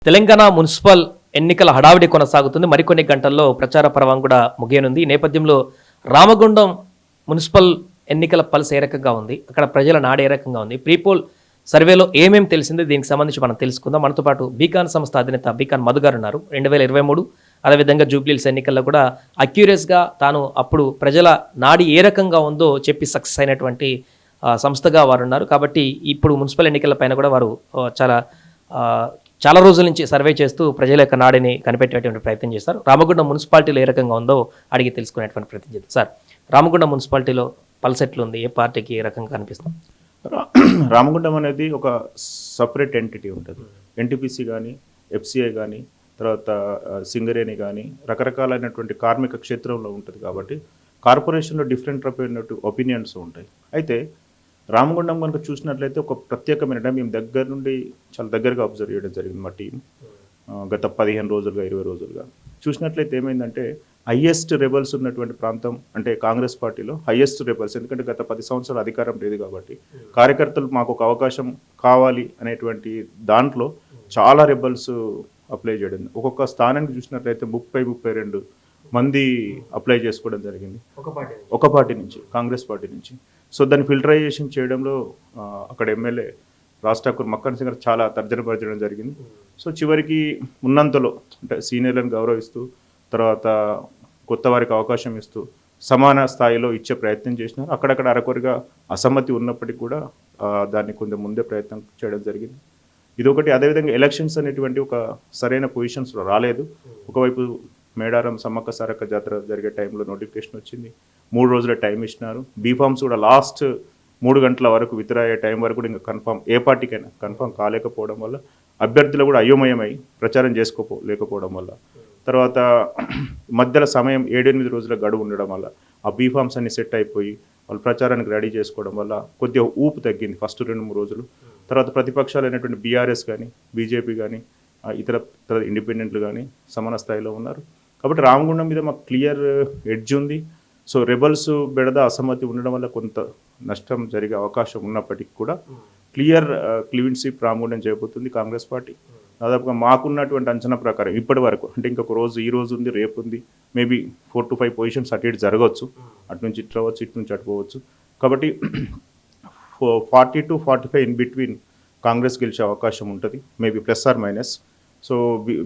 Telangana municipal ఎన్నికల హడావిడి కొనసాగుతుంది. మరికొన్ని గంటల్లో ప్రచార పర్వం కూడా ముగియనుంది. ఈ నేపథ్యంలో రామగుండం మున్సిపల్ ఎన్నికల పల్స్ ఏ రకంగా ఉంది, అక్కడ ప్రజల నాడు ఏ రకంగా ఉంది, ప్రీపోల్ సర్వేలో ఏమేమి తెలిసింది, దీనికి సంబంధించి మనం తెలుసుకుందాం. మనతో పాటు బీకాన్ సంస్థ అధినేత బీకాన్ మధు గారు ఉన్నారు. 2023 అదేవిధంగా జూబ్లీహిల్స్ ఎన్నికల్లో కూడా అక్యూరియస్గా తాను అప్పుడు ప్రజల నాడి ఏ రకంగా ఉందో చెప్పి సక్సెస్ అయినటువంటి సంస్థగా వారు ఉన్నారు. కాబట్టి ఇప్పుడు మున్సిపల్ ఎన్నికల పైన కూడా వారు చాలా రోజుల నుంచి సర్వే చేస్తూ ప్రజల యొక్క నాడిని కనిపెట్టేటువంటి ప్రయత్నం చేస్తారు. రామగుండం మున్సిపాలిటీలో ఏ రకంగా ఉందో అడిగి తెలుసుకునేటువంటి ప్రయత్నం చేస్తారు. సార్, రామగుండం మున్సిపాలిటీలో పల్స్ ఎట్లుంది, ఏ పార్టీకి ఏ రకంగా కనిపిస్తుంది? రామగుండం అనేది ఒక సపరేట్ ఎంటిటీ ఉంటుంది. ఎన్టీపీసీ కానీ, ఎఫ్సిఐ కానీ, తర్వాత సింగరేణి కానీ రకరకాలైనటువంటి కార్మిక క్షేత్రంలో ఉంటుంది. కాబట్టి కార్పొరేషన్లో డిఫరెంట్ ఒపీనియన్స్ ఉంటాయి. అయితే రామగుండం కనుక చూసినట్లయితే ఒక ప్రత్యేకమైన మేము దగ్గర నుండి చాలా దగ్గరగా అబ్జర్వ్ చేయడం జరిగింది. మా టీం గత 15 రోజులుగా 20 రోజులుగా చూసినట్లయితే ఏమైందంటే హయ్యెస్ట్ రెబల్స్ ఉన్నటువంటి ప్రాంతం అంటే కాంగ్రెస్ పార్టీలో హయ్యెస్ట్ రెబల్స్. ఎందుకంటే గత 10 సంవత్సరాలు అధికారం లేదు కాబట్టి కార్యకర్తలు మాకు ఒక అవకాశం కావాలి అనేటువంటి దాంట్లో చాలా రెబల్స్ అప్లై చేయడం. ఒక్కొక్క స్థానానికి చూసినట్లయితే 30-32 మంది అప్లై చేసుకోవడం జరిగింది ఒక పార్టీ నుంచి, కాంగ్రెస్ పార్టీ నుంచి. సో దాన్ని ఫిల్టరైజేషన్ చేయడంలో అక్కడ ఎమ్మెల్యే రాజ్ ఠాకూర్ మక్కన్ సింగ్ చాలా తర్జనపరచడం జరిగింది. సో చివరికి ఉన్నంతలో అంటే సీనియర్లను గౌరవిస్తూ తర్వాత కొత్త వారికి అవకాశం ఇస్తూ సమాన స్థాయిలో ఇచ్చే ప్రయత్నం చేసినారు. అక్కడక్కడ అరకొరిగా అసమ్మతి ఉన్నప్పటికీ కూడా దాన్ని కొంచెం ముందే ప్రయత్నం చేయడం జరిగింది. ఇదొకటి. అదేవిధంగా ఎలక్షన్స్ అనేటువంటి ఒక సరైన పొజిషన్స్లో రాలేదు. ఒకవైపు మేడారం సమ్మక్క సారక్క జాతర జరిగే టైంలో నోటిఫికేషన్ వచ్చింది, 3 రోజుల టైం ఇచ్చినారు. బీఫామ్స్ కూడా లాస్ట్ 3 గంటల వరకు విత్డ్రా అయ్యే టైం వరకు కూడా ఇంకా కన్ఫామ్ ఏ పార్టీకైనా కన్ఫామ్ కాలేకపోవడం వల్ల అభ్యర్థులు కూడా అయోమయమై ప్రచారం లేకపోవడం వల్ల తర్వాత మధ్యలో సమయం 7-8 రోజుల గడువు ఉండడం వల్ల ఆ బీఫామ్స్ అన్ని సెట్ అయిపోయి వాళ్ళు ప్రచారానికి రెడీ చేసుకోవడం వల్ల కొద్దిగా ఊపు తగ్గింది ఫస్ట్ 2-3 రోజులు. తర్వాత ప్రతిపక్షాలు అయినటువంటి బీఆర్ఎస్ కానీ, బీజేపీ కానీ, ఇతర ఇండిపెండెంట్లు కానీ సమాన స్థాయిలో ఉన్నారు. కాబట్టి రామగుండం మీద మాకు క్లియర్ ఎడ్జ్ ఉంది. సో రెబల్స్ బెడద అసమ్మతి ఉండడం వల్ల కొంత నష్టం జరిగే అవకాశం ఉన్నప్పటికీ కూడా క్లియర్ క్లీన్ స్వీప్ రామగుండం చేయబోతుంది కాంగ్రెస్ పార్టీ. దాదాపుగా మాకున్నటువంటి అంచనా ప్రకారం ఇప్పటి వరకు అంటే ఇంకొక రోజు, ఈ రోజు ఉంది, రేపు ఉంది, మేబీ 4-5 పొజిషన్స్ అటు ఇటు జరగవచ్చు, అటు నుంచి ఇటు రావచ్చు, ఇటు నుంచి అటుపోవచ్చు. కాబట్టి 40-45 ఇన్ బిట్వీన్ కాంగ్రెస్ గెలిచే అవకాశం ఉంటుంది, maybe plus or minus. So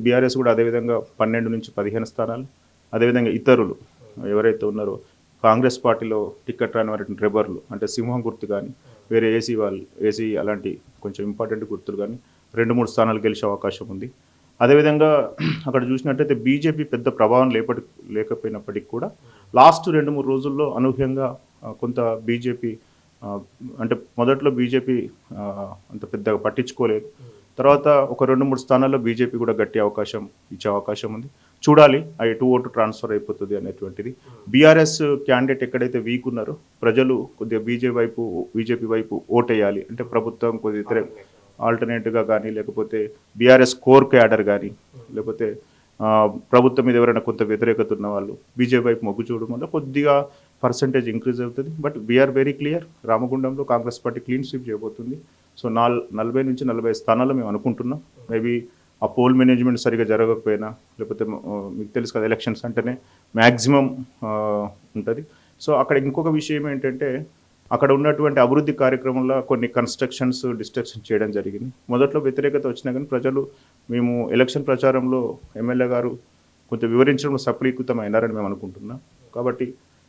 BRS కూడా అదేవిధంగా 12-15 స్థానాలు, అదేవిధంగా ఇతరులు ఎవరైతే ఉన్నారో కాంగ్రెస్ పార్టీలో టికెట్ రాని వారి రెబర్లు అంటే సింహం గుర్తు కానీ, వేరే ఏసీ అలాంటి కొంచెం ఇంపార్టెంట్ గుర్తులు కానీ 2-3 స్థానాలు గెలిచే అవకాశం ఉంది. అదేవిధంగా అక్కడ చూసినట్టయితే బీజేపీ పెద్ద ప్రభావం లేకపోయినప్పటికీ కూడా లాస్ట్ 2-3 రోజుల్లో అనూహ్యంగా కొంత బీజేపీ అంటే మొదట్లో బీజేపీ అంత పెద్దగా పట్టించుకోలేదు. తర్వాత ఒక 2-3 స్థానాల్లో బీజేపీ కూడా గట్టి ఇచ్చే అవకాశం ఉంది. చూడాలి ఆ ఎటు ఓటు ట్రాన్స్ఫర్ అయిపోతుంది అనేటువంటిది. బీఆర్ఎస్ క్యాండిడేట్ ఎక్కడైతే వీక్ ఉన్నారో ప్రజలు కొద్దిగా బీజేపీ వైపు ఓటేయాలి అంటే ప్రభుత్వం కొద్దిగా ఆల్టర్నేట్గా కానీ, లేకపోతే బీఆర్ఎస్ కోర్ క్యాడర్ కానీ, లేకపోతే ప్రభుత్వం మీద ఎవరైనా కొంత వ్యతిరేకత ఉన్న వాళ్ళు బీజేపీ వైపు మొగ్గు చూడడం వల్ల కొద్దిగా పర్సంటేజ్ ఇంక్రీజ్ అవుతుంది. బట్ వీఆర్ వెరీ క్లియర్, రామగుండంలో కాంగ్రెస్ పార్టీ క్లీన్ స్వీప్ చేయబోతుంది. సో 40-45 స్థానాలు మేము అనుకుంటున్నాం. మేబీ ఆ పోల్ మేనేజ్మెంట్ సరిగా జరగకపోయినా, లేకపోతే మీకు తెలుసు కదా ఎలక్షన్స్ అంటేనే మ్యాక్సిమం ఉంటుంది. సో అక్కడ ఇంకొక విషయం ఏంటంటే అక్కడ ఉన్నటువంటి అభివృద్ధి కార్యక్రమంలో కొన్ని కన్స్ట్రక్షన్స్ డిస్ట్రక్షన్ చేయడం జరిగింది. మొదట్లో వ్యతిరేకత వచ్చినా కానీ ప్రజలు మేము ఎలక్షన్ ప్రచారంలో ఎమ్మెల్యే గారు కొంచెం వివరించడంలో సఫలీకృతం అయినారని మేము అనుకుంటున్నాం. కాబట్టి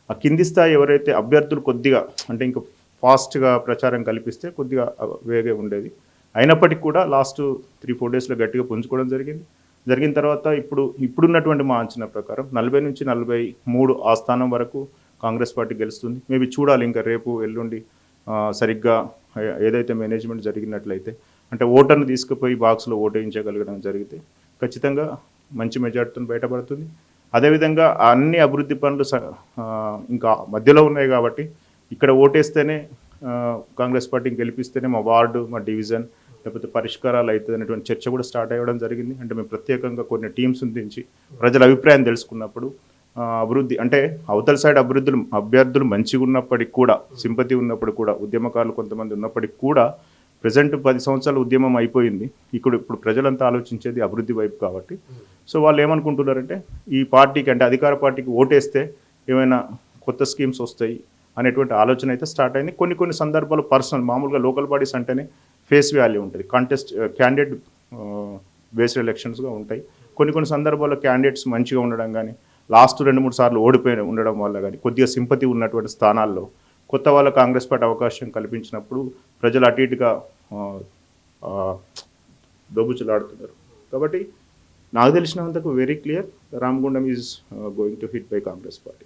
ఆ కింది స్థాయి ఎవరైతే అభ్యర్థులు కొద్దిగా అంటే ఇంకా ఫాస్ట్గా ప్రచారం కల్పిస్తే కొద్దిగా వేగే ఉండేది. అయినప్పటికీ కూడా లాస్ట్ 3-4 డేస్లో గట్టిగా పుంజుకోవడం జరిగిన తర్వాత ఇప్పుడున్నటువంటి మా అంచనా ప్రకారం 40-43 ఆ స్థానం వరకు కాంగ్రెస్ పార్టీ గెలుస్తుంది. మేబీ చూడాలి ఇంకా రేపు ఎల్లుండి సరిగ్గా ఏదైతే మేనేజ్మెంట్ జరిగినట్లయితే అంటే ఓటర్ని తీసుకుపోయి బాక్స్లో ఓటేయించగలగడం జరిగితే ఖచ్చితంగా మంచి మెజార్టీతో బయటపడుతుంది. అదేవిధంగా అన్ని అభివృద్ధి పనులు ఇంకా మధ్యలో ఉన్నాయి కాబట్టి ఇక్కడ ఓటేస్తేనే కాంగ్రెస్ పార్టీని గెలిపిస్తేనే మా వార్డు, మా డివిజన్ లేకపోతే పరిష్కారాలు అవుతుంది అనేటువంటి చర్చ కూడా స్టార్ట్ అవ్వడం జరిగింది. అంటే మేము ప్రత్యేకంగా కొన్ని టీమ్స్ దించి ప్రజల అభిప్రాయం తెలుసుకున్నప్పుడు అభివృద్ధి అంటే అవతల సైడ్ అభ్యర్థులు మంచిగా ఉన్నప్పటికి కూడా, సింపతి ఉన్నప్పటికి కూడా, ఉద్యమకారులు కొంతమంది ఉన్నప్పటికి కూడా ప్రజెంట్ 10 సంవత్సరాల ఉద్యమం అయిపోయింది. ఇప్పుడు ప్రజలంతా ఆలోచించేది అభివృద్ధి వైపు కాబట్టి సో వాళ్ళు ఏమనుకుంటున్నారంటే ఈ పార్టీకి అంటే అధికార పార్టీకి ఓటేస్తే ఏమైనా కొత్త స్కీమ్స్ వస్తాయి అనేటువంటి ఆలోచన అయితే స్టార్ట్ అయింది. కొన్ని సందర్భాలు పర్సనల్ మామూలుగా లోకల్ బాడీస్ అంటేనే ఫేస్ వాల్యూ ఉంటుంది, క్యాండిడేట్ బేస్డ్ ఎలక్షన్స్గా ఉంటాయి. కొన్ని సందర్భాల్లో క్యాండిడేట్స్ మంచిగా ఉండడం కానీ లాస్ట్ 2-3 సార్లు ఓడిపోయి ఉండడం వల్ల కానీ కొద్దిగా సింపతి ఉన్నటువంటి స్థానాల్లో కొత్త వాళ్ళ కాంగ్రెస్ పార్టీ అవకాశం కల్పించినప్పుడు ప్రజలు అటు ఇటుగా దోబుచులాడుతున్నారు. కాబట్టి నాకు తెలిసినంతకు very clear Ramagundam is going to hit by Congress party.